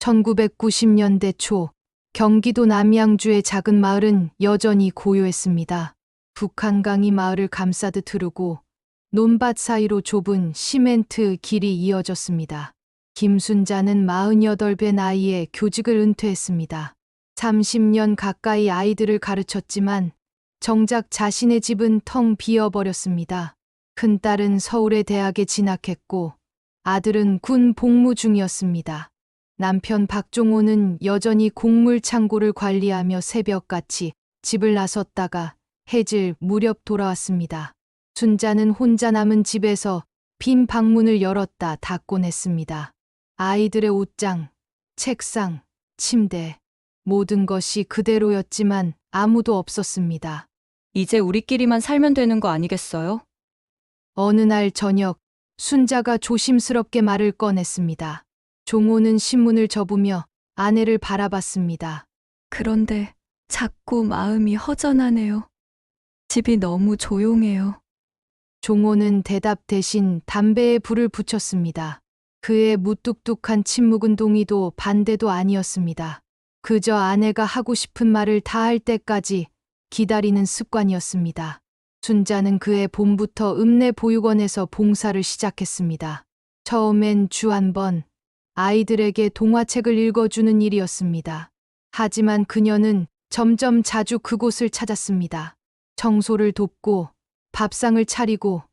1990년대 초 경기도 남양주의 작은 마을은 여전히 고요했습니다. 북한강이 마을을 감싸듯 흐르고 논밭 사이로 좁은 시멘트 길이 이어졌습니다. 김순자는 48배 나이에 교직을 은퇴했습니다. 30년 가까이 아이들을 가르쳤지만 정작 자신의 집은 텅 비어버렸습니다. 큰딸은 서울의 대학에 진학했고 아들은 군 복무 중이었습니다. 남편 박종호는 여전히 곡물 창고를 관리하며 새벽같이 집을 나섰다가 해질 무렵 돌아왔습니다. 순자는 혼자 남은 집에서 빈 방문을 열었다 닫곤 했습니다. 아이들의 옷장, 책상, 침대, 모든 것이 그대로였지만 아무도 없었습니다. 이제 우리끼리만 살면 되는 거 아니겠어요? 어느 날 저녁, 순자가 조심스럽게 말을 꺼냈습니다. 종호는 신문을 접으며 아내를 바라봤습니다. 그런데 자꾸 마음이 허전하네요. 집이 너무 조용해요. 종호는 대답 대신 담배에 불을 붙였습니다. 그의 무뚝뚝한 침묵은 동의도 반대도 아니었습니다. 그저 아내가 하고 싶은 말을 다 할 때까지 기다리는 습관이었습니다. 순자는 그해 봄부터 읍내 보육원에서 봉사를 시작했습니다. 처음엔 주 한 번 아이들에게 동화책을 읽어주는 일이었습니다. 하지만 그녀는 점점 자주 그곳을 찾았습니다. 청소를 돕고 밥상을 차리고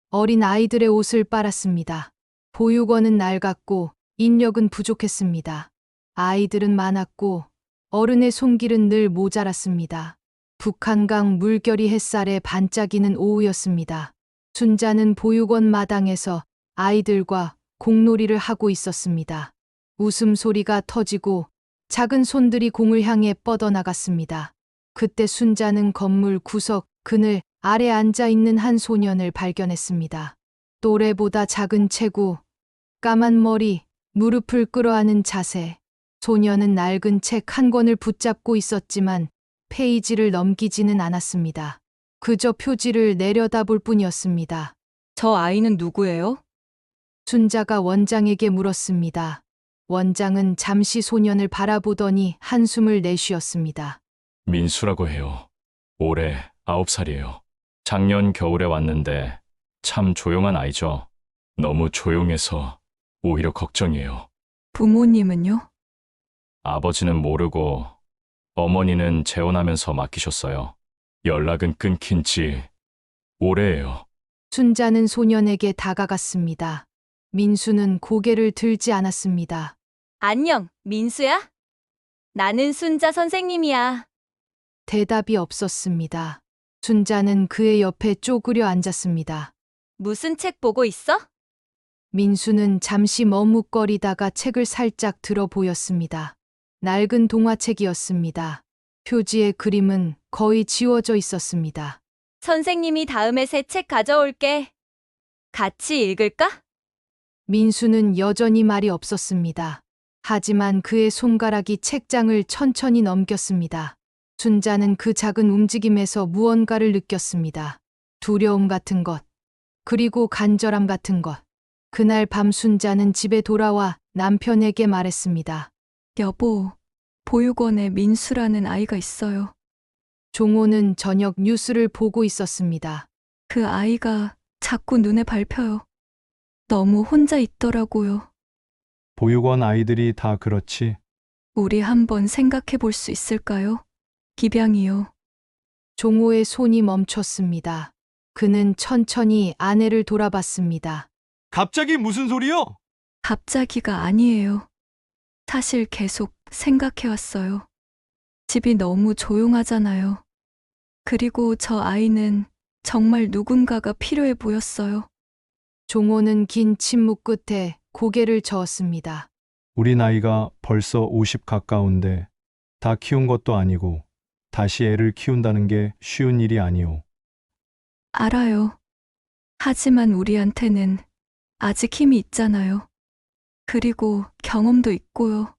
어린 아이들의 옷을 빨았습니다. 보육원은 낡았고 인력은 부족했습니다. 아이들은 많았고 어른의 손길은 늘 모자랐습니다. 북한강 물결이 햇살에 반짝이는 오후였습니다. 순자는 보육원 마당에서 아이들과 공놀이를 하고 있었습니다. 웃음소리가 터지고 작은 손들이 공을 향해 뻗어나갔습니다. 그때 순자는 건물 구석 그늘 아래 앉아 있는 한 소년을 발견했습니다. 또래보다 작은 체구, 까만 머리, 무릎을 끌어안은 자세. 소년은 낡은 책 한 권을 붙잡고 있었지만 페이지를 넘기지는 않았습니다. 그저 표지를 내려다볼 뿐이었습니다. 저 아이는 누구예요? 순자가 원장에게 물었습니다. 원장은 잠시 소년을 바라보더니 한숨을 내쉬었습니다. 민수라고 해요. 올해 9살이에요. 작년 겨울에 왔는데 참 조용한 아이죠. 너무 조용해서 오히려 걱정이에요. 부모님은요? 아버지는 모르고 어머니는 재혼하면서 맡기셨어요. 연락은 끊긴 지 오래예요. 순자는 소년에게 다가갔습니다. 민수는 고개를 들지 않았습니다. 안녕, 민수야? 나는 순자 선생님이야. 대답이 없었습니다. 순자는 그의 옆에 쪼그려 앉았습니다. 무슨 책 보고 있어? 민수는 잠시 머뭇거리다가 책을 살짝 들어 보였습니다. 낡은 동화책이었습니다. 표지의 그림은 거의 지워져 있었습니다. 선생님이 다음에 새 책 가져올게. 같이 읽을까? 민수는 여전히 말이 없었습니다. 하지만 그의 손가락이 책장을 천천히 넘겼습니다. 순자는 그 작은 움직임에서 무언가를 느꼈습니다. 두려움 같은 것, 그리고 간절함 같은 것. 그날 밤 순자는 집에 돌아와 남편에게 말했습니다. 여보, 보육원에 민수라는 아이가 있어요. 종호는 저녁 뉴스를 보고 있었습니다. 그 아이가 자꾸 눈에 밟혀요. 너무 혼자 있더라고요. 보육원 아이들이 다 그렇지. 우리 한번 생각해 볼 수 있을까요? 기량이요. 종호의 손이 멈췄습니다. 그는 천천히 아내를 돌아봤습니다. 갑자기 무슨 소리요? 갑자기가 아니에요. 사실 계속 생각해 왔어요. 집이 너무 조용하잖아요. 그리고 저 아이는 정말 누군가가 필요해 보였어요. 종호는 긴 침묵 끝에 고개를 저었습니다. 우리 나이가 벌써 50 가까운데 다 키운 것도 아니고 다시 애를 키운다는 게 쉬운 일이 아니오. 알아요. 하지만 우리한테는 아직 힘이 있잖아요. 그리고 경험도 있고요.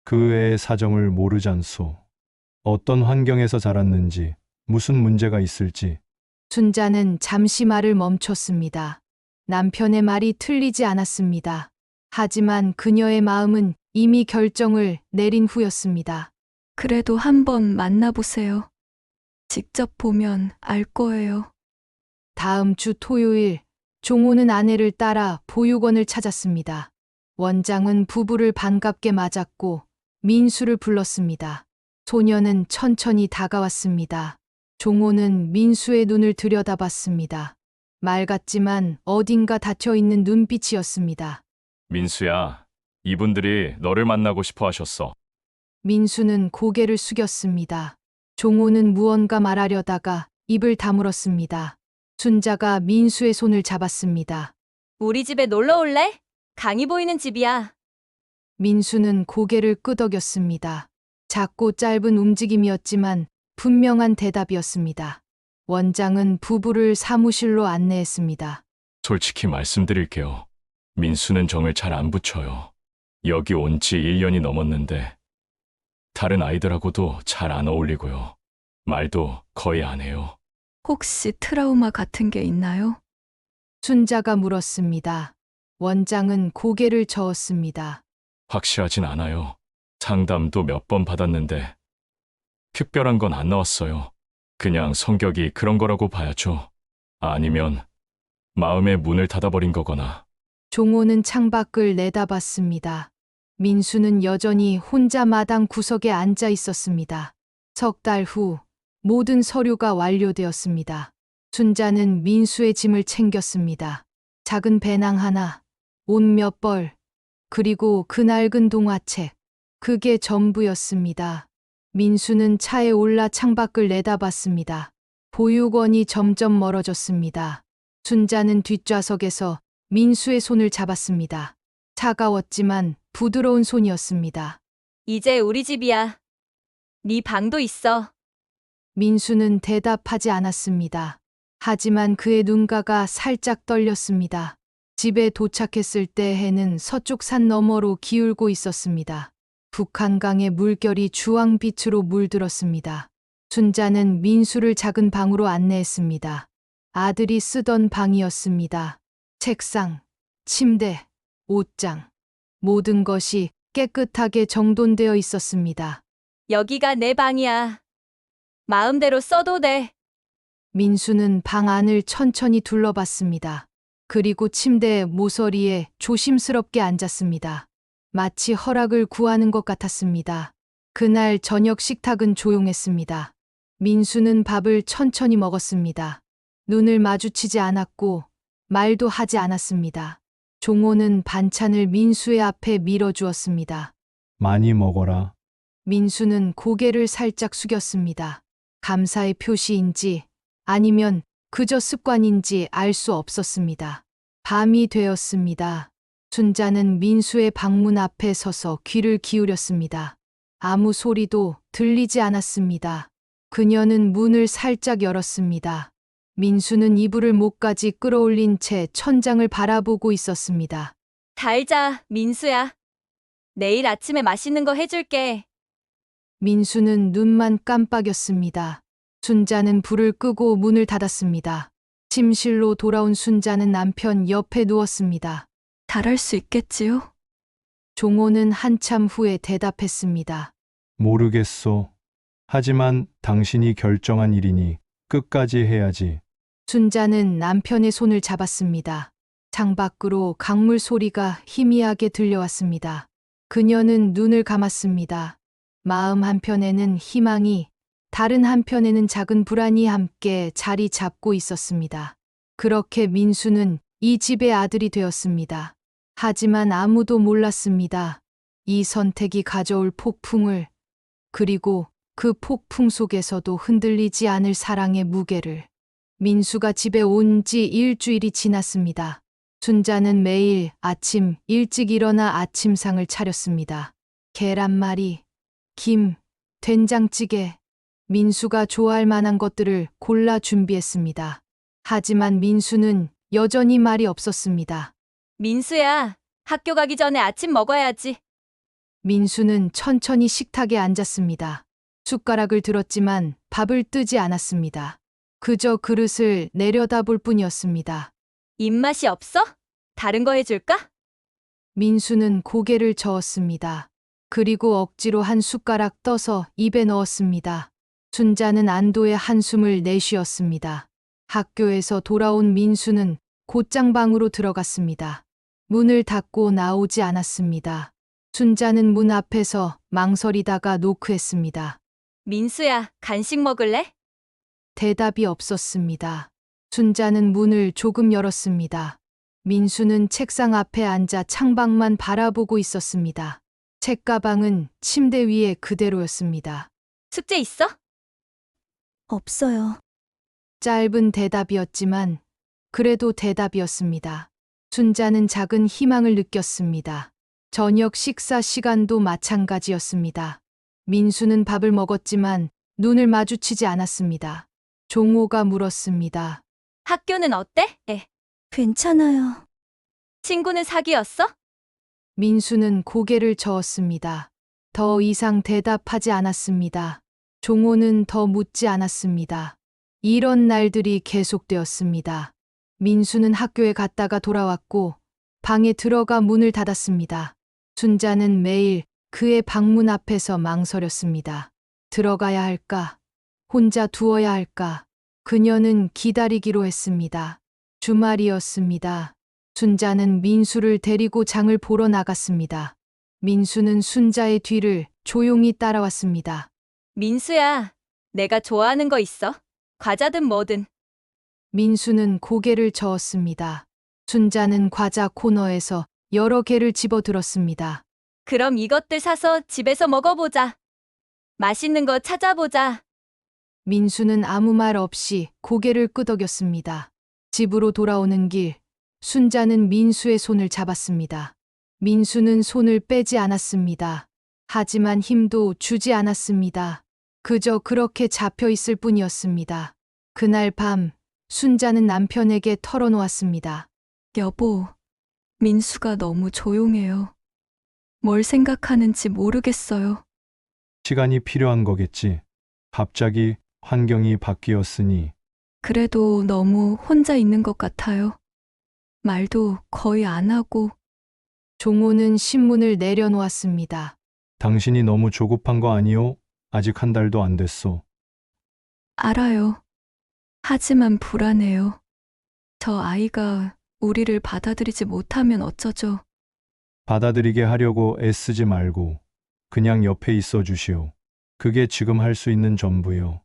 그 애의 사정을 모르잖소. 어떤 환경에서 자랐는지, 무슨 문제가 있을지. 순자는 잠시 말을 멈췄습니다. 남편의 말이 틀리지 않았습니다. 하지만 그녀의 마음은 이미 결정을 내린 후였습니다. 그래도 한번 만나보세요. 직접 보면 알 거예요. 다음 주 토요일, 종호는 아내를 따라 보육원을 찾았습니다. 원장은 부부를 반갑게 맞았고 민수를 불렀습니다. 소녀는 천천히 다가왔습니다. 종호는 민수의 눈을 들여다봤습니다. 맑았지만 어딘가 닫혀있는 눈빛이었습니다. 민수야, 이분들이 너를 만나고 싶어 하셨어. 민수는 고개를 숙였습니다. 종호는 무언가 말하려다가 입을 다물었습니다. 순자가 민수의 손을 잡았습니다. 우리 집에 놀러 올래? 강이 보이는 집이야. 민수는 고개를 끄덕였습니다. 작고 짧은 움직임이었지만 분명한 대답이었습니다. 원장은 부부를 사무실로 안내했습니다. 솔직히 말씀드릴게요. 민수는 정을 잘 안 붙여요. 여기 온 지 1년이 넘었는데 다른 아이들하고도 잘 안 어울리고요. 말도 거의 안 해요. 혹시 트라우마 같은 게 있나요? 순자가 물었습니다. 원장은 고개를 저었습니다. 확실하진 않아요. 상담도 몇 번 받았는데 특별한 건 안 나왔어요. 그냥 성격이 그런 거라고 봐야죠. 아니면 마음의 문을 닫아버린 거거나. 종호는 창밖을 내다봤습니다. 민수는 여전히 혼자 마당 구석에 앉아 있었습니다. 석 달 후 모든 서류가 완료되었습니다. 순자는 민수의 짐을 챙겼습니다. 작은 배낭 하나, 옷 몇 벌, 그리고 그 낡은 동화책. 그게 전부였습니다. 민수는 차에 올라 창밖을 내다봤습니다. 보육원이 점점 멀어졌습니다. 순자는 뒷좌석에서 민수의 손을 잡았습니다. 차가웠지만 부드러운 손이었습니다. 이제 우리 집이야. 네 방도 있어. 민수는 대답하지 않았습니다. 하지만 그의 눈가가 살짝 떨렸습니다. 집에 도착했을 때 해는 서쪽 산 너머로 기울고 있었습니다. 북한강의 물결이 주황빛으로 물들었습니다. 순자는 민수를 작은 방으로 안내했습니다. 아들이 쓰던 방이었습니다. 책상, 침대, 옷장, 모든 것이 깨끗하게 정돈되어 있었습니다. 여기가 내 방이야. 마음대로 써도 돼. 민수는 방 안을 천천히 둘러봤습니다. 그리고 침대 모서리에 조심스럽게 앉았습니다. 마치 허락을 구하는 것 같았습니다. 그날 저녁 식탁은 조용했습니다. 민수는 밥을 천천히 먹었습니다. 눈을 마주치지 않았고 말도 하지 않았습니다. 종호는 반찬을 민수의 앞에 밀어주었습니다. 많이 먹어라. 민수는 고개를 살짝 숙였습니다. 감사의 표시인지 아니면 그저 습관인지 알 수 없었습니다. 밤이 되었습니다. 순자는 민수의 방문 앞에 서서 귀를 기울였습니다. 아무 소리도 들리지 않았습니다. 그녀는 문을 살짝 열었습니다. 민수는 이불을 목까지 끌어올린 채 천장을 바라보고 있었습니다. 잘 자, 민수야. 내일 아침에 맛있는 거 해줄게. 민수는 눈만 깜빡였습니다. 순자는 불을 끄고 문을 닫았습니다. 침실로 돌아온 순자는 남편 옆에 누웠습니다. 잘할 수 있겠지요? 종호는 한참 후에 대답했습니다. 모르겠소. 하지만 당신이 결정한 일이니 끝까지 해야지. 순자는 남편의 손을 잡았습니다. 창밖으로 강물 소리가 희미하게 들려왔습니다. 그녀는 눈을 감았습니다. 마음 한편에는 희망이, 다른 한편에는 작은 불안이 함께 자리 잡고 있었습니다. 그렇게 민수는 이 집의 아들이 되었습니다. 하지만 아무도 몰랐습니다. 이 선택이 가져올 폭풍을, 그리고 그 폭풍 속에서도 흔들리지 않을 사랑의 무게를. 민수가 집에 온 지 일주일이 지났습니다. 순자는 매일 아침 일찍 일어나 아침상을 차렸습니다. 계란말이, 김, 된장찌개, 민수가 좋아할 만한 것들을 골라 준비했습니다. 하지만 민수는 여전히 말이 없었습니다. 민수야, 학교 가기 전에 아침 먹어야지. 민수는 천천히 식탁에 앉았습니다. 숟가락을 들었지만 밥을 뜨지 않았습니다. 그저 그릇을 내려다볼 뿐이었습니다. 입맛이 없어? 다른 거 해줄까? 민수는 고개를 저었습니다. 그리고 억지로 한 숟가락 떠서 입에 넣었습니다. 순자는 안도의 한숨을 내쉬었습니다. 학교에서 돌아온 민수는 곧장 방으로 들어갔습니다. 문을 닫고 나오지 않았습니다. 순자는 문 앞에서 망설이다가 노크했습니다. 민수야, 간식 먹을래? 대답이 없었습니다. 순자는 문을 조금 열었습니다. 민수는 책상 앞에 앉아 창밖만 바라보고 있었습니다. 책가방은 침대 위에 그대로였습니다. 숙제 있어? 없어요. 짧은 대답이었지만 그래도 대답이었습니다. 순자는 작은 희망을 느꼈습니다. 저녁 식사 시간도 마찬가지였습니다. 민수는 밥을 먹었지만 눈을 마주치지 않았습니다. 종호가 물었습니다. 학교는 어때? 괜찮아요. 친구는 사귀었어? 민수는 고개를 저었습니다. 더 이상 대답하지 않았습니다. 종호는 더 묻지 않았습니다. 이런 날들이 계속되었습니다. 민수는 학교에 갔다가 돌아왔고 방에 들어가 문을 닫았습니다. 순자는 매일 그의 방문 앞에서 망설였습니다. 들어가야 할까? 혼자 두어야 할까? 그녀는 기다리기로 했습니다. 주말이었습니다. 순자는 민수를 데리고 장을 보러 나갔습니다. 민수는 순자의 뒤를 조용히 따라왔습니다. 민수야, 내가 좋아하는 거 있어. 과자든 뭐든. 민수는 고개를 저었습니다. 순자는 과자 코너에서 여러 개를 집어들었습니다. 그럼 이것들 사서 집에서 먹어보자. 맛있는 거 찾아보자. 민수는 아무 말 없이 고개를 끄덕였습니다. 집으로 돌아오는 길, 순자는 민수의 손을 잡았습니다. 민수는 손을 빼지 않았습니다. 하지만 힘도 주지 않았습니다. 그저 그렇게 잡혀 있을 뿐이었습니다. 그날 밤, 순자는 남편에게 털어놓았습니다. 여보, 민수가 너무 조용해요. 뭘 생각하는지 모르겠어요. 시간이 필요한 거겠지. 갑자기 환경이 바뀌었으니 그래도 너무 혼자 있는 것 같아요. 말도 거의 안 하고. 종호는 신문을 내려놓았습니다. 당신이 너무 조급한 거 아니요? 아직 한 달도 안 됐어. 알아요. 하지만 불안해요. 저 아이가 우리를 받아들이지 못하면 어쩌죠? 받아들이게 하려고 애쓰지 말고 그냥 옆에 있어 주시오. 그게 지금 할 수 있는 전부요.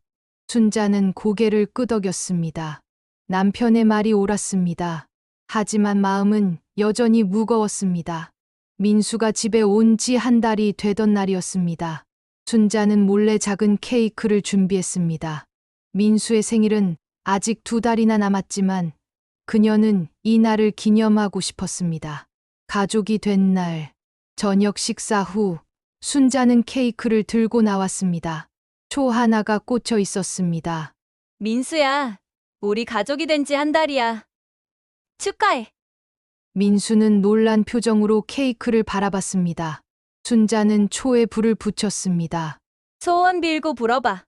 순자는 고개를 끄덕였습니다. 남편의 말이 옳았습니다. 하지만 마음은 여전히 무거웠습니다. 민수가 집에 온 지 한 달이 되던 날이었습니다. 순자는 몰래 작은 케이크를 준비했습니다. 민수의 생일은 아직 2달이나 남았지만 그녀는 이 날을 기념하고 싶었습니다. 가족이 된 날, 저녁 식사 후 순자는 케이크를 들고 나왔습니다. 초 하나가 꽂혀 있었습니다. 민수야, 우리 가족이 된 지 한 달이야. 축하해. 민수는 놀란 표정으로 케이크를 바라봤습니다. 순자는 초에 불을 붙였습니다. 소원 빌고 불어봐.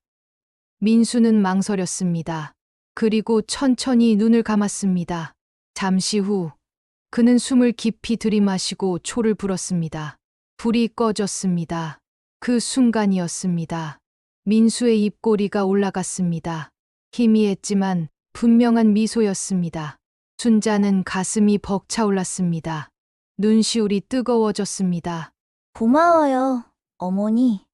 민수는 망설였습니다. 그리고 천천히 눈을 감았습니다. 잠시 후 그는 숨을 깊이 들이마시고 초를 불었습니다. 불이 꺼졌습니다. 그 순간이었습니다. 민수의 입꼬리가 올라갔습니다. 희미했지만 분명한 미소였습니다. 순자는 가슴이 벅차올랐습니다. 눈시울이 뜨거워졌습니다. 고마워요, 어머니.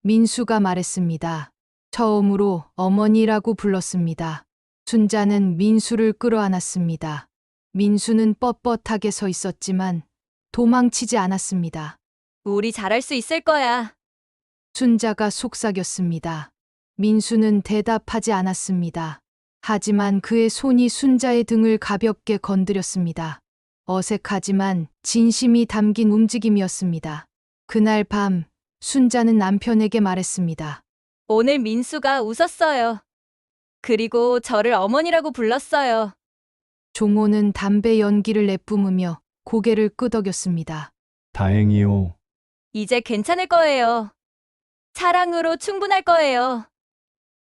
민수가 말했습니다. 처음으로 어머니라고 불렀습니다. 순자는 민수를 끌어안았습니다. 민수는 뻣뻣하게 서 있었지만 도망치지 않았습니다. 우리 잘할 수 있을 거야. 순자가 속삭였습니다. 민수는 대답하지 않았습니다. 하지만 그의 손이 순자의 등을 가볍게 건드렸습니다. 어색하지만 진심이 담긴 움직임이었습니다. 그날 밤, 순자는 남편에게 말했습니다. 오늘 민수가 웃었어요. 그리고 저를 어머니라고 불렀어요. 종호는 담배 연기를 내뿜으며 고개를 끄덕였습니다. 다행이요. 이제 괜찮을 거예요. 사랑으로 충분할 거예요.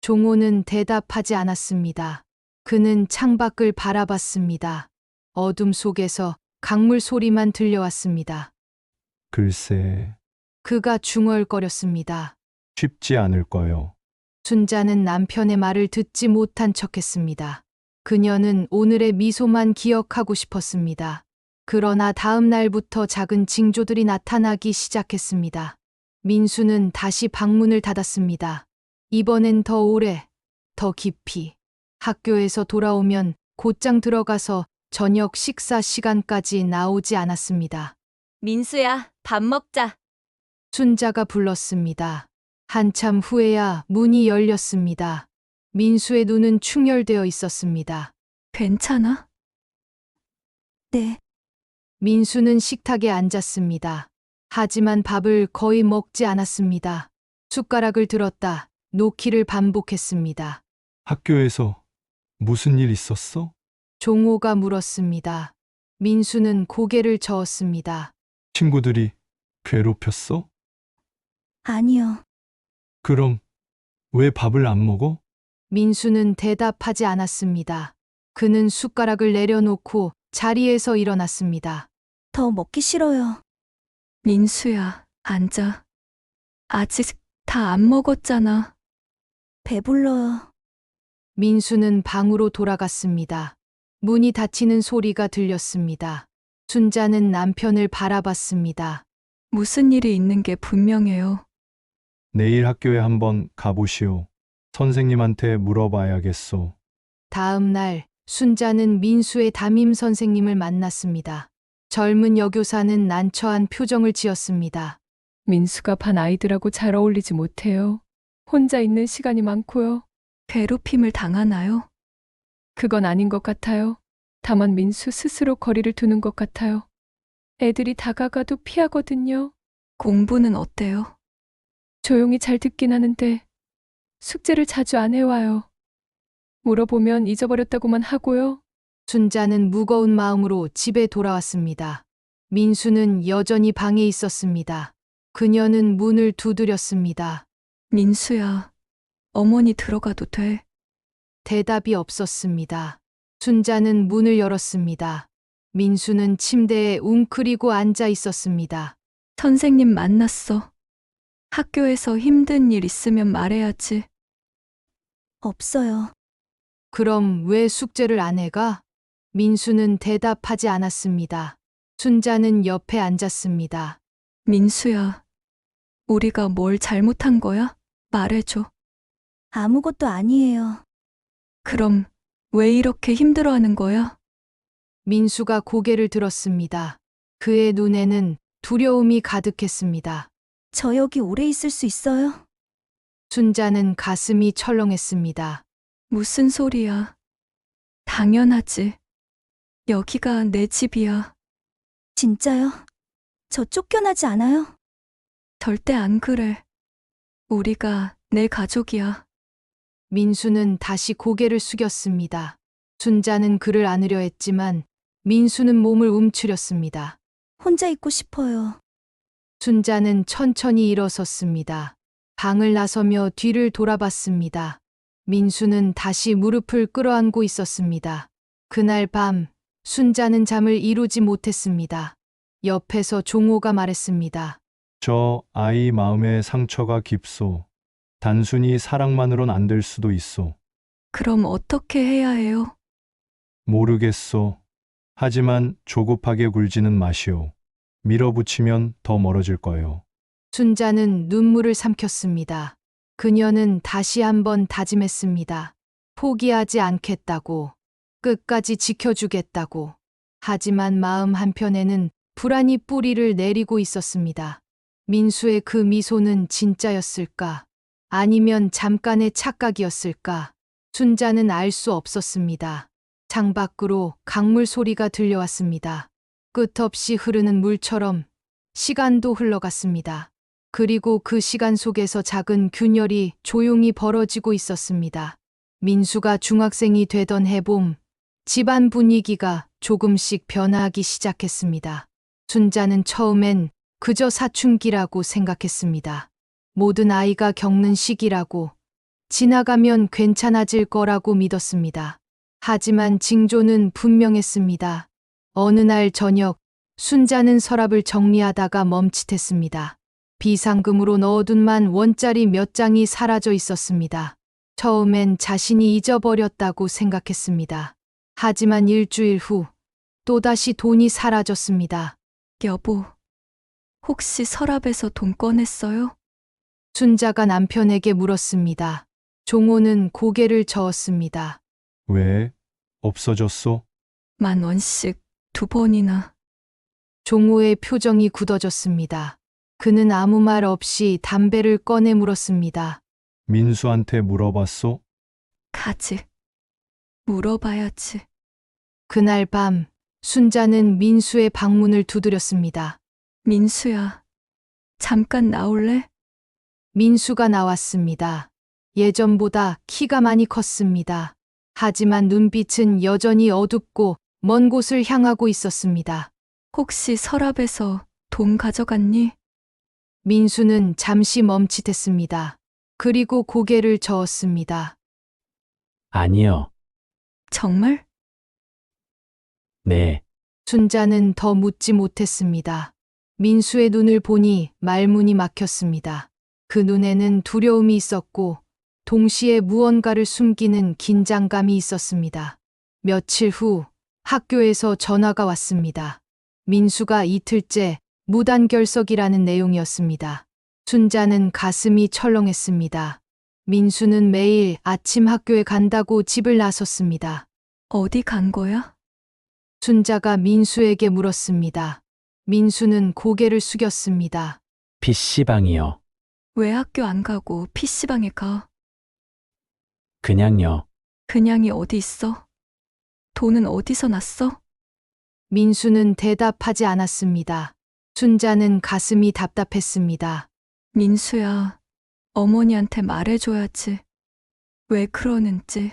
종호는 대답하지 않았습니다. 그는 창밖을 바라봤습니다. 어둠 속에서 강물 소리만 들려왔습니다. 글쎄, 그가 중얼거렸습니다. 쉽지 않을 거요. 순자는 남편의 말을 듣지 못한 척했습니다. 그녀는 오늘의 미소만 기억하고 싶었습니다. 그러나 다음 날부터 작은 징조들이 나타나기 시작했습니다. 민수는 다시 방문을 닫았습니다. 이번엔 더 오래, 더 깊이. 학교에서 돌아오면 곧장 들어가서 저녁 식사 시간까지 나오지 않았습니다. 민수야, 밥 먹자. 순자가 불렀습니다. 한참 후에야 문이 열렸습니다. 민수의 눈은 충혈되어 있었습니다. 괜찮아? 네, 민수는 식탁에 앉았습니다. 하지만 밥을 거의 먹지 않았습니다. 숟가락을 들었다 놓기를 반복했습니다. 학교에서 무슨 일 있었어? 종호가 물었습니다. 민수는 고개를 저었습니다. 친구들이 괴롭혔어? 아니요. 그럼 왜 밥을 안 먹어? 민수는 대답하지 않았습니다. 그는 숟가락을 내려놓고 자리에서 일어났습니다. 더 먹기 싫어요. 민수야, 앉아. 아직 다 안 먹었잖아. 배불러요. 민수는 방으로 돌아갔습니다. 문이 닫히는 소리가 들렸습니다. 순자는 남편을 바라봤습니다. 무슨 일이 있는 게 분명해요. 내일 학교에 한번 가보시오. 선생님한테 물어봐야겠소. 다음 날 순자는 민수의 담임 선생님을 만났습니다. 젊은 여교사는 난처한 표정을 지었습니다. 민수가 반 아이들하고 잘 어울리지 못해요. 혼자 있는 시간이 많고요. 괴롭힘을 당하나요? 그건 아닌 것 같아요. 다만 민수 스스로 거리를 두는 것 같아요. 애들이 다가가도 피하거든요. 공부는 어때요? 조용히 잘 듣긴 하는데 숙제를 자주 안 해와요. 물어보면 잊어버렸다고만 하고요. 순자는 무거운 마음으로 집에 돌아왔습니다. 민수는 여전히 방에 있었습니다. 그녀는 문을 두드렸습니다. 민수야, 어머니 들어가도 돼? 대답이 없었습니다. 순자는 문을 열었습니다. 민수는 침대에 웅크리고 앉아 있었습니다. 선생님 만났어. 학교에서 힘든 일 있으면 말해야지. 없어요. 그럼 왜 숙제를 안 해가? 민수는 대답하지 않았습니다. 순자는 옆에 앉았습니다. 민수야, 우리가 뭘 잘못한 거야? 말해줘. 아무것도 아니에요. 그럼 왜 이렇게 힘들어하는 거야? 민수가 고개를 들었습니다. 그의 눈에는 두려움이 가득했습니다. 저 여기 오래 있을 수 있어요? 순자는 가슴이 철렁했습니다. 무슨 소리야? 당연하지. 여기가 내 집이야. 진짜요? 저 쫓겨나지 않아요? 절대 안 그래. 우리가 내 가족이야. 민수는 다시 고개를 숙였습니다. 순자는 그를 안으려 했지만 민수는 몸을 움츠렸습니다. 혼자 있고 싶어요. 순자는 천천히 일어섰습니다. 방을 나서며 뒤를 돌아봤습니다. 민수는 다시 무릎을 끌어안고 있었습니다. 그날 밤 순자는 잠을 이루지 못했습니다. 옆에서 종호가 말했습니다. 저 아이 마음에 상처가 깊소. 단순히 사랑만으론 안 될 수도 있소. 그럼 어떻게 해야 해요? 모르겠소. 하지만 조급하게 굴지는 마시오. 밀어붙이면 더 멀어질 거예요. 순자는 눈물을 삼켰습니다. 그녀는 다시 한번 다짐했습니다. 포기하지 않겠다고, 끝까지 지켜주겠다고. 하지만 마음 한편에는 불안이 뿌리를 내리고 있었습니다. 민수의 그 미소는 진짜였을까? 아니면 잠깐의 착각이었을까? 순자는 알 수 없었습니다. 창밖으로 강물 소리가 들려왔습니다. 끝없이 흐르는 물처럼 시간도 흘러갔습니다. 그리고 그 시간 속에서 작은 균열이 조용히 벌어지고 있었습니다. 민수가 중학생이 되던 해봄, 집안 분위기가 조금씩 변화하기 시작했습니다. 순자는 처음엔 그저 사춘기라고 생각했습니다. 모든 아이가 겪는 시기라고, 지나가면 괜찮아질 거라고 믿었습니다. 하지만 징조는 분명했습니다. 어느 날 저녁 순자는 서랍을 정리하다가 멈칫했습니다. 비상금으로 넣어둔만 원짜리 몇 장이 사라져 있었습니다. 처음엔 자신이 잊어버렸다고 생각했습니다. 하지만 일주일 후 또다시 돈이 사라졌습니다. 여보, 혹시 서랍에서 돈 꺼냈어요? 순자가 남편에게 물었습니다. 종호는 고개를 저었습니다. 왜? 없어졌어? 10,000원씩 2번이나. 종호의 표정이 굳어졌습니다. 그는 아무 말 없이 담배를 꺼내 물었습니다. 민수한테 물어봤어? 가지. 물어봐야지. 그날 밤 순자는 민수의 방문을 두드렸습니다. 민수야, 잠깐 나올래? 민수가 나왔습니다. 예전보다 키가 많이 컸습니다. 하지만 눈빛은 여전히 어둡고 먼 곳을 향하고 있었습니다. 혹시 서랍에서 돈 가져갔니? 민수는 잠시 멈칫했습니다. 그리고 고개를 저었습니다. 아니요. 정말? 네. 순자는 더 묻지 못했습니다. 민수의 눈을 보니 말문이 막혔습니다. 그 눈에는 두려움이 있었고 동시에 무언가를 숨기는 긴장감이 있었습니다. 며칠 후 학교에서 전화가 왔습니다. 민수가 이틀째 무단결석이라는 내용이었습니다. 순자는 가슴이 철렁했습니다. 민수는 매일 아침 학교에 간다고 집을 나섰습니다. 어디 간 거야? 순자가 민수에게 물었습니다. 민수는 고개를 숙였습니다. PC방이요. 왜 학교 안 가고 PC방에 가? 그냥요. 그냥이 어디 있어? 돈은 어디서 났어? 민수는 대답하지 않았습니다. 순자는 가슴이 답답했습니다. 민수야, 어머니한테 말해줘야지. 왜 그러는지.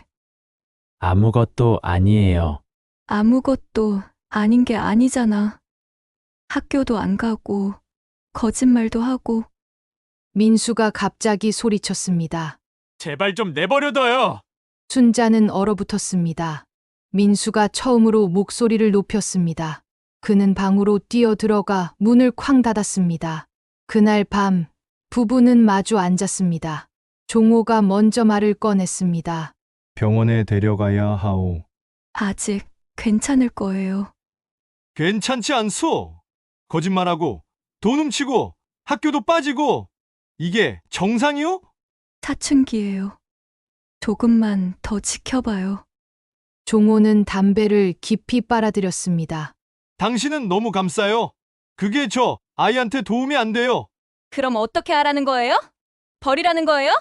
아무것도 아니에요. 아무것도 아닌 게 아니잖아. 학교도 안 가고, 거짓말도 하고. 민수가 갑자기 소리쳤습니다. 제발 좀 내버려둬요. 순자는 얼어붙었습니다. 민수가 처음으로 목소리를 높였습니다. 그는 방으로 뛰어들어가 문을 쾅 닫았습니다. 그날 밤 부부는 마주 앉았습니다. 종호가 먼저 말을 꺼냈습니다. 병원에 데려가야 하오. 아직 괜찮을 거예요. 괜찮지 않소? 거짓말하고 돈 훔치고 학교도 빠지고 이게 정상이요? 사춘기예요. 조금만 더 지켜봐요. 종호는 담배를 깊이 빨아들였습니다. 당신은 너무 감싸요. 그게 저 아이한테 도움이 안 돼요. 그럼 어떻게 하라는 거예요? 버리라는 거예요?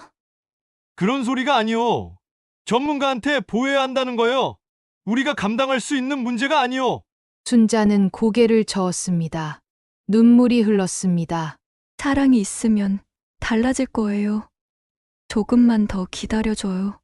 그런 소리가 아니오. 전문가한테 보여야 한다는 거요. 우리가 감당할 수 있는 문제가 아니오. 순자는 고개를 저었습니다. 눈물이 흘렀습니다. 사랑이 있으면 달라질 거예요. 조금만 더 기다려줘요.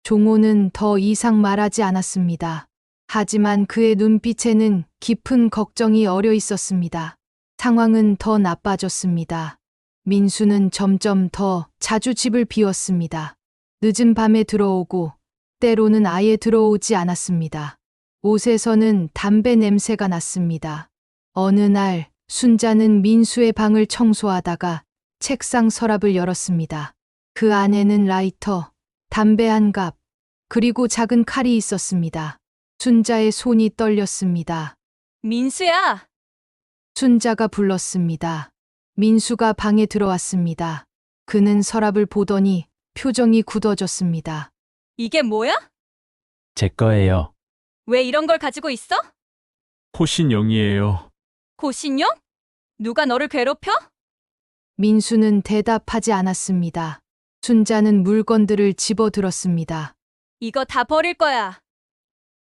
종호는 더 이상 말하지 않았습니다. 하지만 그의 눈빛에는 깊은 걱정이 어려 있었습니다. 상황은 더 나빠졌습니다. 민수는 점점 더 자주 집을 비웠습니다. 늦은 밤에 들어오고 때로는 아예 들어오지 않았습니다. 옷에서는 담배 냄새가 났습니다. 어느 날 순자는 민수의 방을 청소하다가 책상 서랍을 열었습니다. 그 안에는 라이터, 담배 한 갑, 그리고 작은 칼이 있었습니다. 순자의 손이 떨렸습니다. 민수야! 순자가 불렀습니다. 민수가 방에 들어왔습니다. 그는 서랍을 보더니 표정이 굳어졌습니다. 이게 뭐야? 제 거예요. 왜 이런 걸 가지고 있어? 호신용이에요. 고신용? 누가 너를 괴롭혀? 민수는 대답하지 않았습니다. 순자는 물건들을 집어들었습니다. 이거 다 버릴 거야.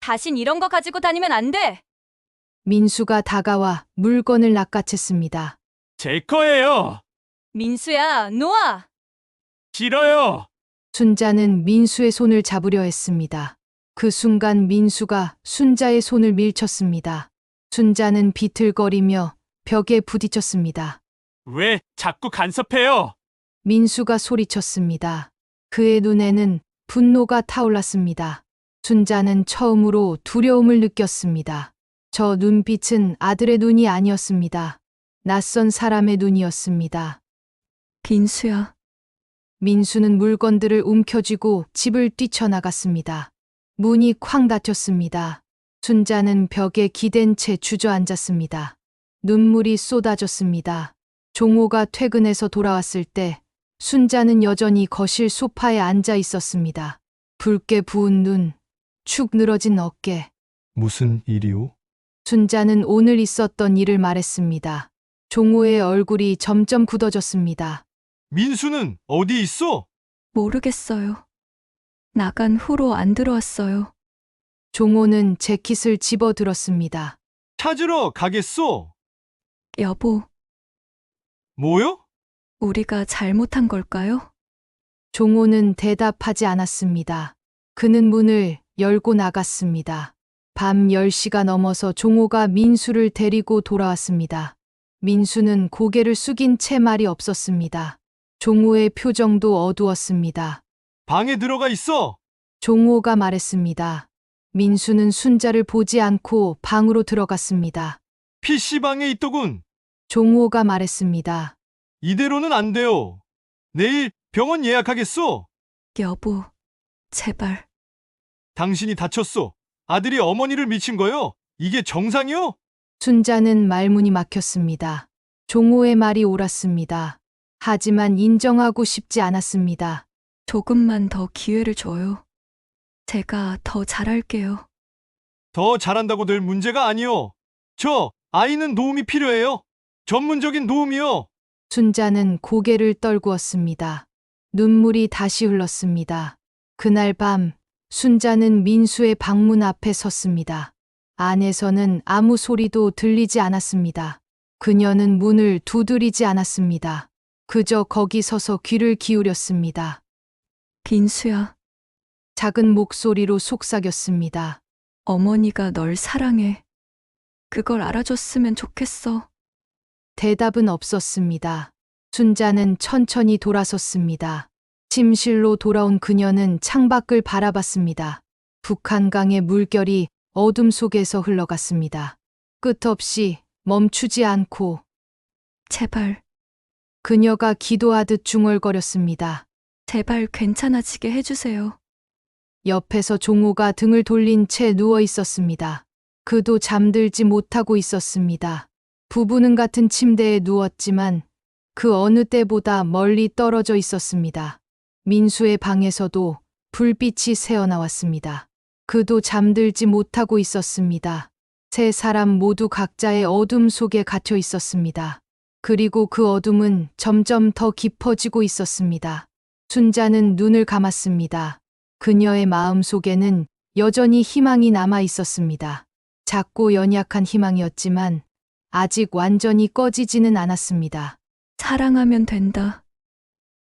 다신 이런 거 가지고 다니면 안 돼. 민수가 다가와 물건을 낚아챘습니다. 제 거예요. 민수야, 놓아. 싫어요. 순자는 민수의 손을 잡으려 했습니다. 그 순간 민수가 순자의 손을 밀쳤습니다. 순자는 비틀거리며 벽에 부딪혔습니다. 왜 자꾸 간섭해요? 민수가 소리쳤습니다. 그의 눈에는 분노가 타올랐습니다. 순자는 처음으로 두려움을 느꼈습니다. 저 눈빛은 아들의 눈이 아니었습니다. 낯선 사람의 눈이었습니다. 민수야, 민수는 물건들을 움켜쥐고 집을 뛰쳐나갔습니다. 문이 쾅 닫혔습니다. 순자는 벽에 기댄 채 주저앉았습니다. 눈물이 쏟아졌습니다. 종호가 퇴근해서 돌아왔을 때 순자는 여전히 거실 소파에 앉아 있었습니다. 붉게 부은 눈, 축 늘어진 어깨. 무슨 일이오? 순자는 오늘 있었던 일을 말했습니다. 종호의 얼굴이 점점 굳어졌습니다. 민수는 어디 있어? 모르겠어요. 나간 후로 안 들어왔어요. 종호는 재킷을 집어 들었습니다. 찾으러 가겠소? 여보, 뭐요? 우리가 잘못한 걸까요? 종호는 대답하지 않았습니다. 그는 문을 열고 나갔습니다. 밤 10시가 넘어서 종호가 민수를 데리고 돌아왔습니다. 민수는 고개를 숙인 채 말이 없었습니다. 종호의 표정도 어두웠습니다. 방에 들어가 있어. 종호가 말했습니다. 민수는 순자를 보지 않고 방으로 들어갔습니다. PC방에 있더군. 종호가 말했습니다. 이대로는 안 돼요. 내일 병원 예약하겠소? 여보, 제발. 당신이 다쳤소. 아들이 어머니를 미친 거요? 이게 정상이요? 순자는 말문이 막혔습니다. 종호의 말이 옳았습니다. 하지만 인정하고 싶지 않았습니다. 조금만 더 기회를 줘요. 제가 더 잘할게요. 더 잘한다고 될 문제가 아니요. 저 아이는 도움이 필요해요. 전문적인 도움이요. 순자는 고개를 떨구었습니다. 눈물이 다시 흘렀습니다. 그날 밤 순자는 민수의 방문 앞에 섰습니다. 안에서는 아무 소리도 들리지 않았습니다. 그녀는 문을 두드리지 않았습니다. 그저 거기 서서 귀를 기울였습니다. 민수야, 작은 목소리로 속삭였습니다. 어머니가 널 사랑해. 그걸 알아줬으면 좋겠어. 대답은 없었습니다. 순자는 천천히 돌아섰습니다. 침실로 돌아온 그녀는 창밖을 바라봤습니다. 북한강의 물결이 어둠 속에서 흘러갔습니다. 끝없이 멈추지 않고 제발, 그녀가 기도하듯 중얼거렸습니다. 제발 괜찮아지게 해주세요. 옆에서 종호가 등을 돌린 채 누워 있었습니다. 그도 잠들지 못하고 있었습니다. 부부는 같은 침대에 누웠지만 그 어느 때보다 멀리 떨어져 있었습니다. 민수의 방에서도 불빛이 새어나왔습니다. 그도 잠들지 못하고 있었습니다. 세 사람 모두 각자의 어둠 속에 갇혀 있었습니다. 그리고 그 어둠은 점점 더 깊어지고 있었습니다. 순자는 눈을 감았습니다. 그녀의 마음 속에는 여전히 희망이 남아 있었습니다. 작고 연약한 희망이었지만 아직 완전히 꺼지지는 않았습니다. 사랑하면 된다.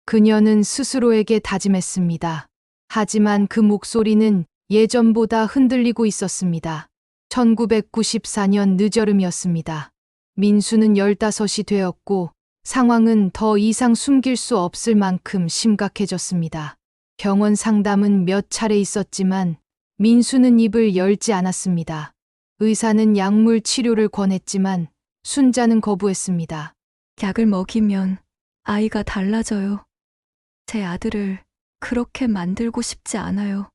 그녀는 스스로에게 다짐했습니다. 하지만 그 목소리는 예전보다 흔들리고 있었습니다. 1994년 늦여름이었습니다. 민수는 15이 되었고 상황은 더 이상 숨길 수 없을 만큼 심각해졌습니다. 병원 상담은 몇 차례 있었지만 민수는 입을 열지 않았습니다. 의사는 약물 치료를 권했지만 순자는 거부했습니다. 약을 먹이면 아이가 달라져요. 제 아들을 그렇게 만들고 싶지 않아요.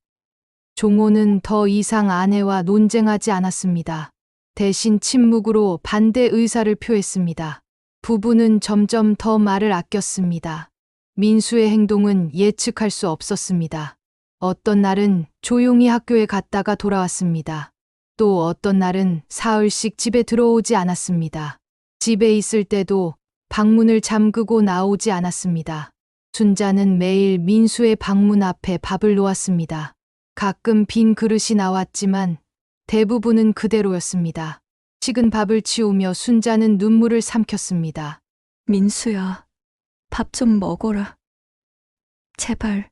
종호는 더 이상 아내와 논쟁하지 않았습니다. 대신 침묵으로 반대 의사를 표했습니다. 부부는 점점 더 말을 아꼈습니다. 민수의 행동은 예측할 수 없었습니다. 어떤 날은 조용히 학교에 갔다가 돌아왔습니다. 또 어떤 날은 사흘씩 집에 들어오지 않았습니다. 집에 있을 때도 방문을 잠그고 나오지 않았습니다. 순자는 매일 민수의 방문 앞에 밥을 놓았습니다. 가끔 빈 그릇이 나왔지만 대부분은 그대로였습니다. 식은 밥을 치우며 순자는 눈물을 삼켰습니다. 민수야, 밥 좀 먹어라. 제발.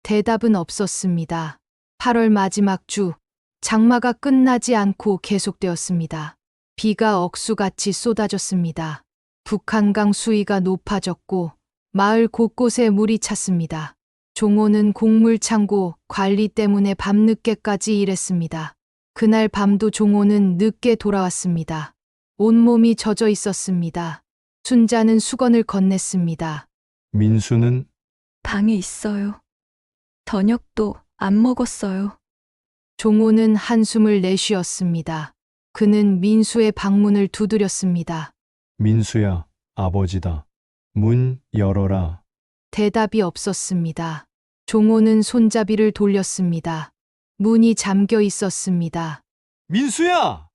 대답은 없었습니다. 8월 마지막 주, 장마가 끝나지 않고 계속되었습니다. 비가 억수같이 쏟아졌습니다. 북한강 수위가 높아졌고 마을 곳곳에 물이 찼습니다. 종호는 곡물 창고 관리 때문에 밤늦게까지 일했습니다. 그날 밤도 종호는 늦게 돌아왔습니다. 온몸이 젖어 있었습니다. 순자는 수건을 건넸습니다. 민수는 방에 있어요. 저녁도 안 먹었어요. 종호는 한숨을 내쉬었습니다. 그는 민수의 방문을 두드렸습니다. 민수야, 아버지다. 문 열어라. 대답이 없었습니다. 종호는 손잡이를 돌렸습니다. 문이 잠겨 있었습니다. 민수야!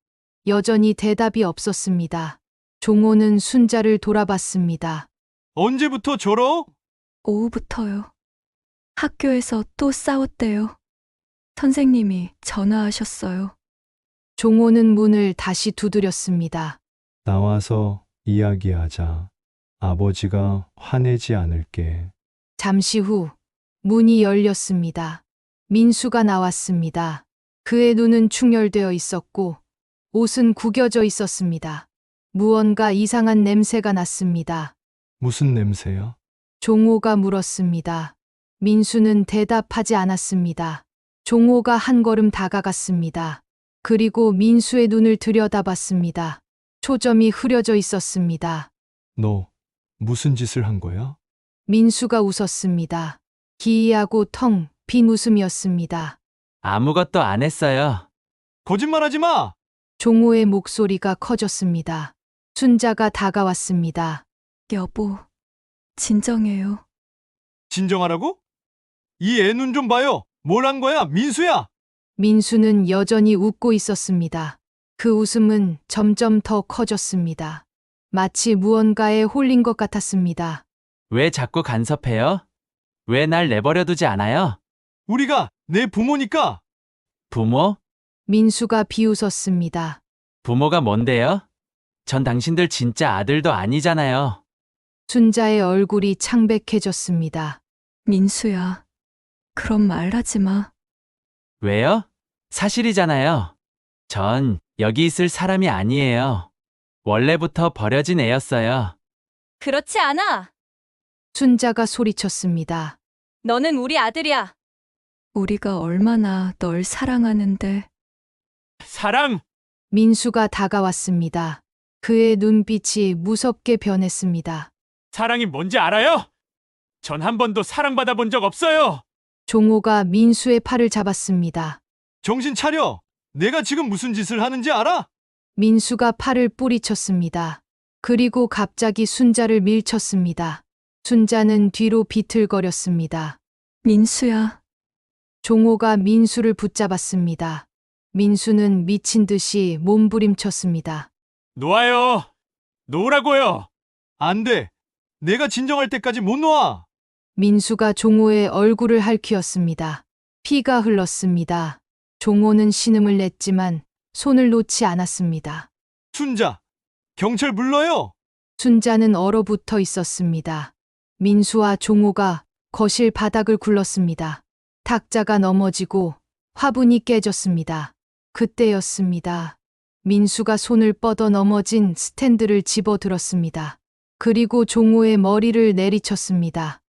여전히 대답이 없었습니다. 종호는 순자를 돌아봤습니다. 언제부터 저러? 오후부터요. 학교에서 또 싸웠대요. 선생님이 전화하셨어요. 종호는 문을 다시 두드렸습니다. 나와서 이야기하자. 아버지가 화내지 않을게. 잠시 후 문이 열렸습니다. 민수가 나왔습니다. 그의 눈은 충혈되어 있었고 옷은 구겨져 있었습니다. 무언가 이상한 냄새가 났습니다. 무슨 냄새야? 종호가 물었습니다. 민수는 대답하지 않았습니다. 종호가 한 걸음 다가갔습니다. 그리고 민수의 눈을 들여다봤습니다. 초점이 흐려져 있었습니다. 너 무슨 짓을 한 거야? 민수가 웃었습니다. 기이하고 텅 빈 웃음이었습니다. 아무것도 안 했어요. 거짓말하지 마! 종호의 목소리가 커졌습니다. 순자가 다가왔습니다. 여보, 진정해요. 진정하라고? 이 애 눈 좀 봐요. 뭘 한 거야, 민수야? 민수는 여전히 웃고 있었습니다. 그 웃음은 점점 더 커졌습니다. 마치 무언가에 홀린 것 같았습니다. 왜 자꾸 간섭해요? 왜 날 내버려두지 않아요? 우리가 내 부모니까. 부모? 민수가 비웃었습니다. 부모가 뭔데요? 전 당신들 진짜 아들도 아니잖아요. 순자의 얼굴이 창백해졌습니다. 민수야, 그런 말 하지 마. 왜요? 사실이잖아요. 전 여기 있을 사람이 아니에요. 원래부터 버려진 애였어요. 그렇지 않아. 순자가 소리쳤습니다. 너는 우리 아들이야. 우리가 얼마나 널 사랑하는데. 사랑! 민수가 다가왔습니다. 그의 눈빛이 무섭게 변했습니다. 사랑이 뭔지 알아요? 전 한 번도 사랑받아 본 적 없어요. 종호가 민수의 팔을 잡았습니다. 정신 차려. 내가 지금 무슨 짓을 하는지 알아? 민수가 팔을 뿌리쳤습니다. 그리고 갑자기 순자를 밀쳤습니다. 순자는 뒤로 비틀거렸습니다. 민수야, 종호가 민수를 붙잡았습니다. 민수는 미친 듯이 몸부림쳤습니다. 놓아요. 놓으라고요. 안 돼. 내가 진정할 때까지 못 놔. 민수가 종호의 얼굴을 핥히었습니다. 피가 흘렀습니다. 종호는 신음을 냈지만 손을 놓지 않았습니다. 순자, 경찰 불러요. 순자는 얼어붙어 있었습니다. 민수와 종호가 거실 바닥을 굴렀습니다. 탁자가 넘어지고 화분이 깨졌습니다. 그때였습니다. 민수가 손을 뻗어 넘어진 스탠드를 집어들었습니다. 그리고 종호의 머리를 내리쳤습니다.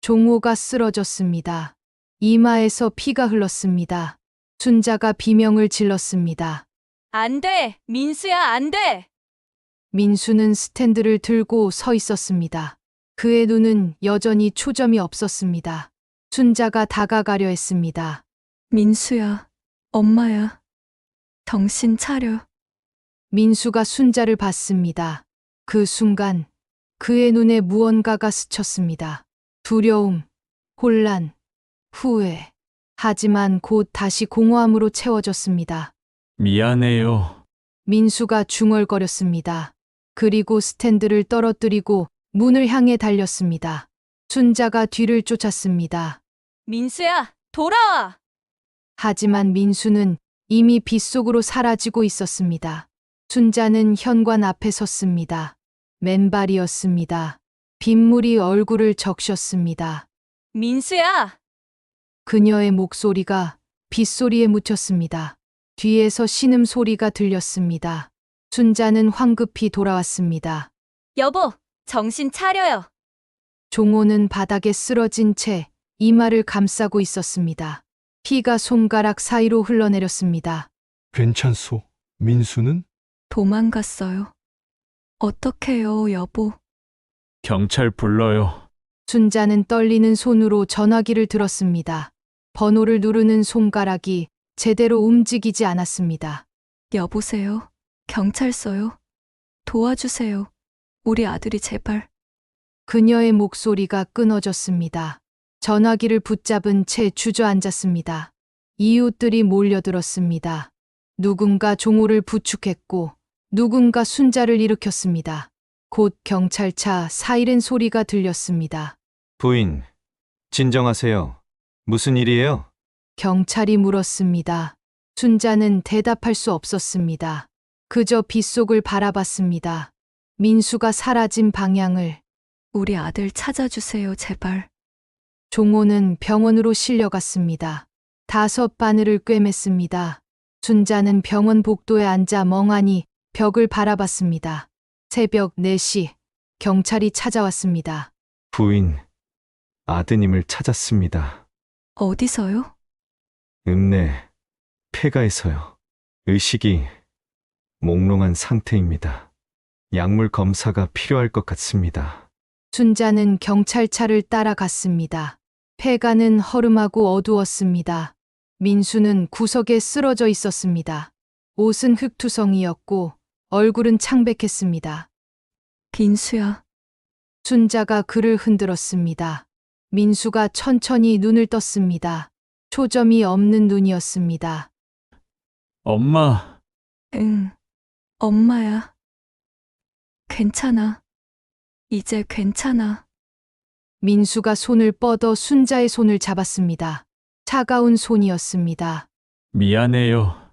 종호가 쓰러졌습니다. 이마에서 피가 흘렀습니다. 순자가 비명을 질렀습니다. 안 돼. 민수야, 안 돼. 민수는 스탠드를 들고 서 있었습니다. 그의 눈은 여전히 초점이 없었습니다. 순자가 다가가려 했습니다. 민수야, 엄마야. 정신 차려. 민수가 순자를 봤습니다. 그 순간 그의 눈에 무언가가 스쳤습니다. 두려움, 혼란, 후회. 하지만 곧 다시 공허함으로 채워졌습니다. 미안해요. 민수가 중얼거렸습니다. 그리고 스탠드를 떨어뜨리고 문을 향해 달렸습니다. 순자가 뒤를 쫓았습니다. 민수야, 돌아와. 하지만 민수는 이미 빗속으로 사라지고 있었습니다. 순자는 현관 앞에 섰습니다. 맨발이었습니다. 빗물이 얼굴을 적셨습니다. 민수야. 그녀의 목소리가 빗소리에 묻혔습니다. 뒤에서 신음 소리가 들렸습니다. 순자는 황급히 돌아왔습니다. 여보, 정신 차려요. 종호는 바닥에 쓰러진 채 이마를 감싸고 있었습니다. 피가 손가락 사이로 흘러내렸습니다. 괜찮소? 민수는? 도망갔어요. 어떡해요, 여보. 경찰 불러요. 순자는 떨리는 손으로 전화기를 들었습니다. 번호를 누르는 손가락이 제대로 움직이지 않았습니다. 여보세요. 경찰서요. 도와주세요. 우리 아들이 제발. 그녀의 목소리가 끊어졌습니다. 전화기를 붙잡은 채 주저앉았습니다. 이웃들이 몰려들었습니다. 누군가 종호를 부축했고 누군가 순자를 일으켰습니다. 곧 경찰차 사이렌 소리가 들렸습니다. 부인, 진정하세요. 무슨 일이에요? 경찰이 물었습니다. 순자는 대답할 수 없었습니다. 그저 빗속을 바라봤습니다. 민수가 사라진 방향을. 우리 아들 찾아주세요, 제발. 종호는 병원으로 실려갔습니다. 5바늘을 꿰맸습니다. 순자는 병원 복도에 앉아 멍하니 벽을 바라봤습니다. 새벽 4시 경찰이 찾아왔습니다. 부인, 아드님을 찾았습니다. 어디서요? 읍내 폐가에서요. 의식이 몽롱한 상태입니다. 약물 검사가 필요할 것 같습니다. 순자는 경찰차를 따라갔습니다. 폐가는 허름하고 어두웠습니다. 민수는 구석에 쓰러져 있었습니다. 옷은 흙투성이였고 얼굴은 창백했습니다. 민수야. 순자가 그를 흔들었습니다. 민수가 천천히 눈을 떴습니다. 초점이 없는 눈이었습니다. 엄마, 응. 엄마야. 괜찮아. 이제 괜찮아. 민수가 손을 뻗어 순자의 손을 잡았습니다. 차가운 손이었습니다. 미안해요.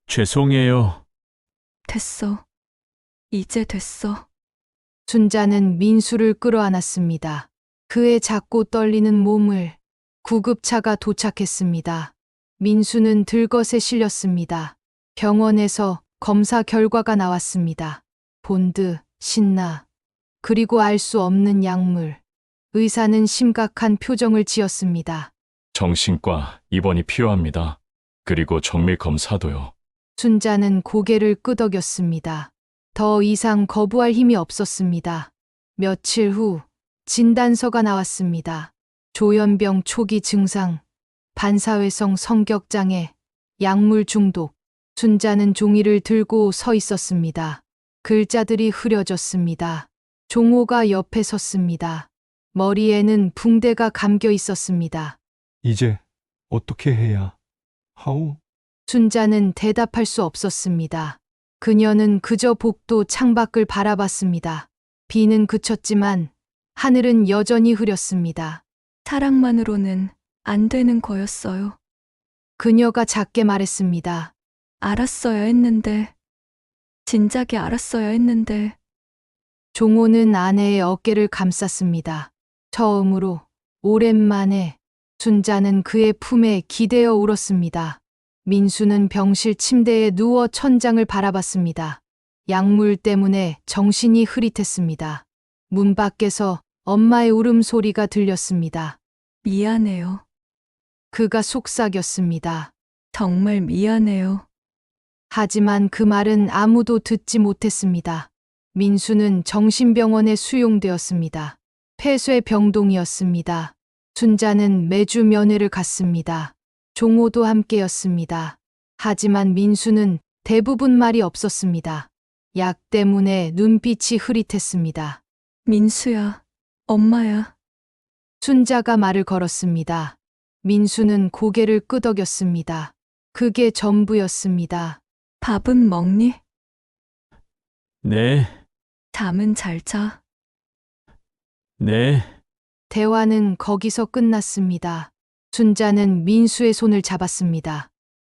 죄송해요. 됐어. 이제 됐어. 순자는 민수를 끌어안았습니다. 그의 작고 떨리는 몸을. 구급차가 도착했습니다. 민수는 들것에 실렸습니다. 병원에서 검사 결과가 나왔습니다. 본드, 신나, 그리고 알 수 없는 약물. 의사는 심각한 표정을 지었습니다. 정신과 입원이 필요합니다. 그리고 정밀 검사도요. 순자는 고개를 끄덕였습니다. 더 이상 거부할 힘이 없었습니다. 며칠 후 진단서가 나왔습니다. 조현병 초기 증상, 반사회성 성격장애, 약물 중독. 순자는 종이를 들고 서 있었습니다. 글자들이 흐려졌습니다. 종호가 옆에 섰습니다. 머리에는 붕대가 감겨 있었습니다. 이제 어떻게 해야 하오? 순자는 대답할 수 없었습니다. 그녀는 그저 복도 창밖을 바라봤습니다. 비는 그쳤지만 하늘은 여전히 흐렸습니다. 사랑만으로는 안 되는 거였어요. 그녀가 작게 말했습니다. 알았어야 했는데. 진작에 알았어야 했는데. 종호는 아내의 어깨를 감쌌습니다. 처음으로 오랜만에 순자는 그의 품에 기대어 울었습니다. 민수는 병실 침대에 누워 천장을 바라봤습니다. 약물 때문에 정신이 흐릿했습니다. 문 밖에서 엄마의 울음소리가 들렸습니다. 미안해요. 그가 속삭였습니다. 정말 미안해요. 하지만 그 말은 아무도 듣지 못했습니다. 민수는 정신병원에 수용되었습니다. 폐쇄병동이었습니다. 순자는 매주 면회를 갔습니다. 종호도 함께였습니다. 하지만 민수는 대부분 말이 없었습니다. 약 때문에 눈빛이 흐릿했습니다. 민수야. 엄마야. 순자가 말을 걸었습니다. 민수는 고개를 끄덕였습니다. 그게 전부였습니다. 밥은 먹니? 네, 잠은 잘 자. 네. 대화는 거기서 끝났습니다. 순자는 민수의 손을 잡았습니다.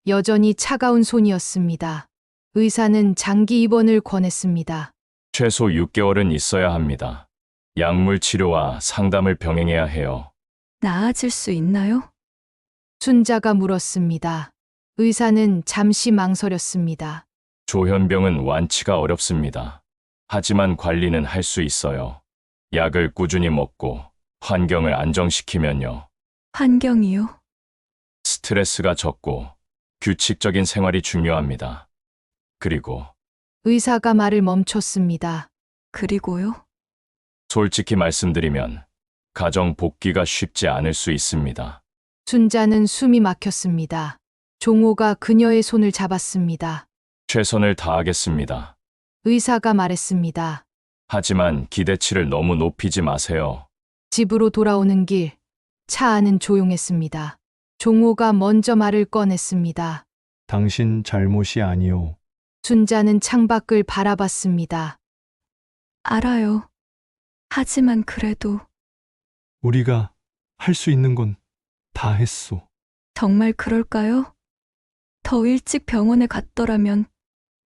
여전히 차가운 손이었습니다. 의사는 장기 입원을 권했습니다. 최소 6개월은 있어야 합니다. 약물 치료와 상담을 병행해야 해요. 나아질 수 있나요? 순자가 물었습니다. 의사는 잠시 망설였습니다. 조현병은 완치가 어렵습니다. 하지만 관리는 할 수 있어요. 약을 꾸준히 먹고 환경을 안정시키면요. 환경이요. 스트레스가 적고 규칙적인 생활이 중요합니다. 그리고 의사가 말을 멈췄습니다. 그리고요? 솔직히 말씀드리면 가정 복귀가 쉽지 않을 수 있습니다. 순자는 숨이 막혔습니다. 종호가 그녀의 손을 잡았습니다. 최선을 다하겠습니다. 의사가 말했습니다. 하지만 기대치를 너무 높이지 마세요. 집으로 돌아오는 길, 차 안은 조용했습니다. 종호가 먼저 말을 꺼냈습니다. 당신 잘못이 아니오. 순자는 창밖을 바라봤습니다. 알아요. 하지만 그래도 우리가 할 수 있는 건 다 했소. 정말 그럴까요? 더 일찍 병원에 갔더라면,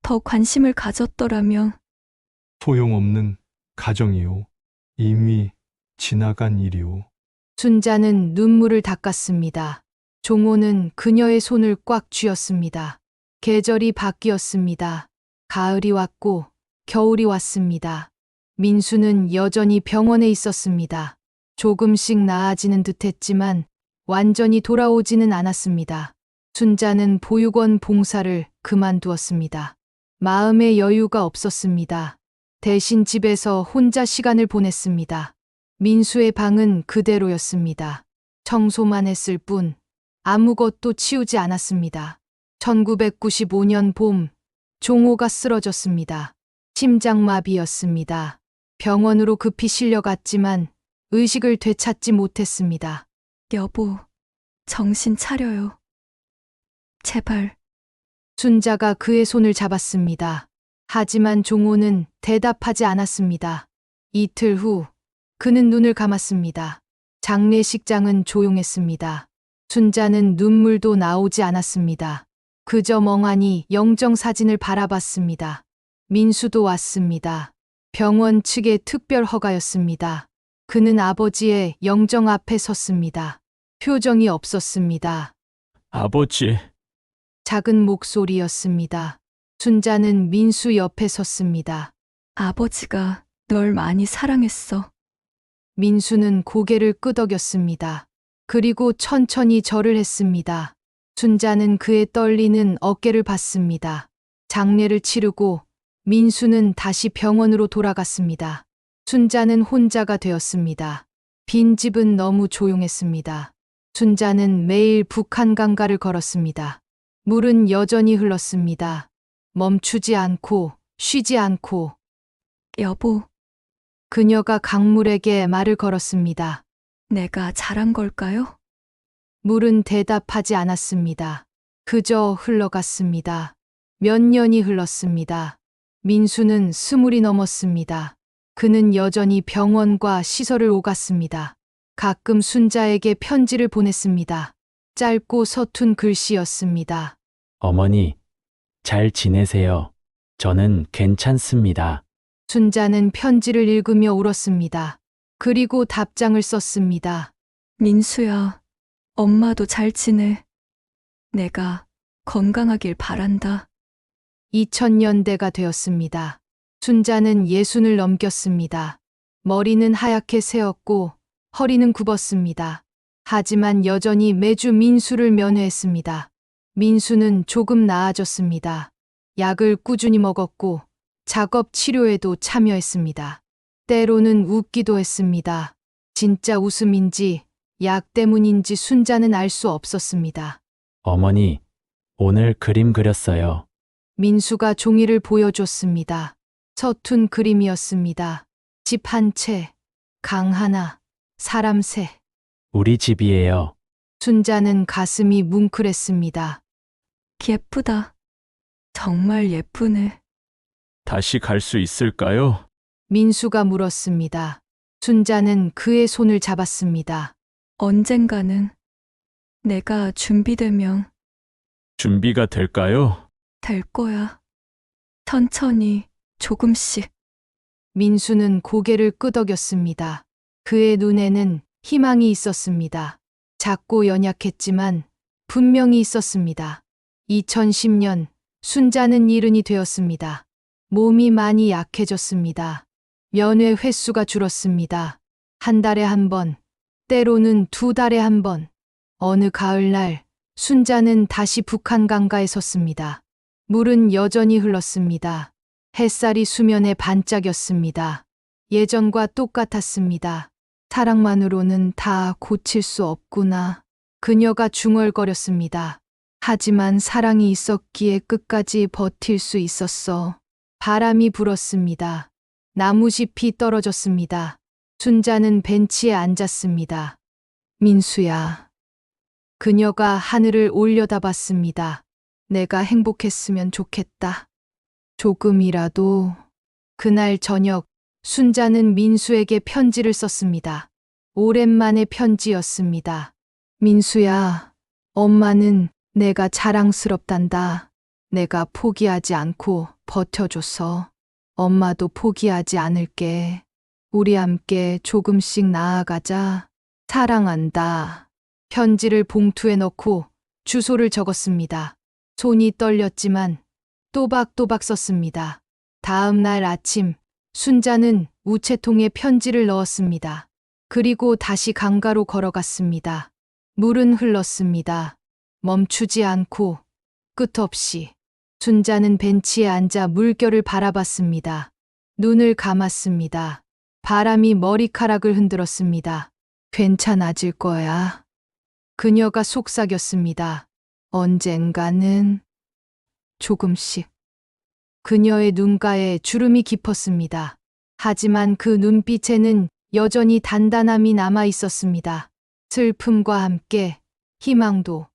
더 관심을 가졌더라면, 소용없는 가정이오. 이미 지나간 일이오. 순자는 눈물을 닦았습니다. 종호는 그녀의 손을 꽉 쥐었습니다. 계절이 바뀌었습니다. 가을이 왔고 겨울이 왔습니다. 민수는 여전히 병원에 있었습니다. 조금씩 나아지는 듯했지만 완전히 돌아오지는 않았습니다. 순자는 보육원 봉사를 그만두었습니다. 마음의 여유가 없었습니다. 대신 집에서 혼자 시간을 보냈습니다. 민수의 방은 그대로였습니다. 청소만 했을 뿐 아무것도 치우지 않았습니다. 1995년 봄, 종호가 쓰러졌습니다. 심장마비였습니다. 병원으로 급히 실려갔지만 의식을 되찾지 못했습니다. 여보, 정신 차려요. 제발. 순자가 그의 손을 잡았습니다. 하지만 종호는 대답하지 않았습니다. 이틀 후, 그는 눈을 감았습니다. 장례식장은 조용했습니다. 순자는 눈물도 나오지 않았습니다. 그저 멍하니 영정사진을 바라봤습니다. 민수도 왔습니다. 병원 측의 특별 허가였습니다. 그는 아버지의 영정 앞에 섰습니다. 표정이 없었습니다. 아버지, 작은 목소리였습니다. 순자는 민수 옆에 섰습니다. 아버지가 널 많이 사랑했어. 민수는 고개를 끄덕였습니다. 그리고 천천히 절을 했습니다. 순자는 그의 떨리는 어깨를 봤습니다. 장례를 치르고 민수는 다시 병원으로 돌아갔습니다. 순자는 혼자가 되었습니다. 빈 집은 너무 조용했습니다. 순자는 매일 북한강가를 걸었습니다. 물은 여전히 흘렀습니다. 멈추지 않고 쉬지 않고. 여보, 그녀가 강물에게 말을 걸었습니다. 내가 잘한 걸까요? 물은 대답하지 않았습니다. 그저 흘러갔습니다. 몇 년이 흘렀습니다. 민수는 20이 넘었습니다. 그는 여전히 병원과 시설을 오갔습니다. 가끔 순자에게 편지를 보냈습니다. 짧고 서툰 글씨였습니다. 어머니, 잘 지내세요. 저는 괜찮습니다. 순자는 편지를 읽으며 울었습니다. 그리고 답장을 썼습니다. 민수야, 엄마도 잘 지내. 내가 건강하길 바란다. 2000년대가 되었습니다. 순자는 60을 넘겼습니다. 머리는 하얗게 새었고 허리는 굽었습니다. 하지만 여전히 매주 민수를 면회했습니다. 민수는 조금 나아졌습니다. 약을 꾸준히 먹었고 작업 치료에도 참여했습니다. 때로는 웃기도 했습니다. 진짜 웃음인지 약 때문인지 순자는 알 수 없었습니다. 어머니, 오늘 그림 그렸어요. 민수가 종이를 보여줬습니다. 서툰 그림이었습니다. 집 한 채, 강 하나, 사람 셋. 우리 집이에요. 순자는 가슴이 뭉클했습니다. 예쁘다. 정말 예쁘네. 다시 갈 수 있을까요? 민수가 물었습니다. 순자는 그의 손을 잡았습니다. 언젠가는 내가 준비되면 준비가 될까요? 될 거야. 천천히, 조금씩. 민수는 고개를 끄덕였습니다. 그의 눈에는 희망이 있었습니다. 작고 연약했지만 분명히 있었습니다. 2010년 순자는 일흔이 되었습니다. 몸이 많이 약해졌습니다. 면회 횟수가 줄었습니다. 한 달에 한 번, 때로는 2달에 한 번. 어느 가을날 순자는 다시 북한 강가에 섰습니다. 물은 여전히 흘렀습니다. 햇살이 수면에 반짝였습니다. 예전과 똑같았습니다. 사랑만으로는 다 고칠 수 없구나. 그녀가 중얼거렸습니다. 하지만 사랑이 있었기에 끝까지 버틸 수 있었어. 바람이 불었습니다. 나무잎이 떨어졌습니다. 순자는 벤치에 앉았습니다. 민수야. 그녀가 하늘을 올려다봤습니다. 내가 행복했으면 좋겠다. 조금이라도. 그날 저녁 순자는 민수에게 편지를 썼습니다. 오랜만의 편지였습니다. 민수야, 엄마는 내가 자랑스럽단다. 내가 포기하지 않고 버텨줘서 엄마도 포기하지 않을게. 우리 함께 조금씩 나아가자. 사랑한다. 편지를 봉투에 넣고 주소를 적었습니다. 손이 떨렸지만 또박또박 썼습니다. 다음 날 아침 순자는 우체통에 편지를 넣었습니다. 그리고 다시 강가로 걸어갔습니다. 물은 흘렀습니다. 멈추지 않고 끝없이. 순자는 벤치에 앉아 물결을 바라봤습니다. 눈을 감았습니다. 바람이 머리카락을 흔들었습니다. 괜찮아질 거야. 그녀가 속삭였습니다. 언젠가는. 조금씩. 그녀의 눈가에 주름이 깊었습니다. 하지만 그 눈빛에는 여전히 단단함이 남아 있었습니다. 슬픔과 함께 희망도.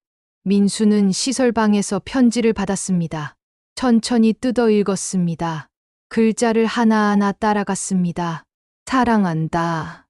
민수는 시설방에서 편지를 받았습니다. 천천히 뜯어 읽었습니다. 글자를 하나하나 따라갔습니다. 사랑한다.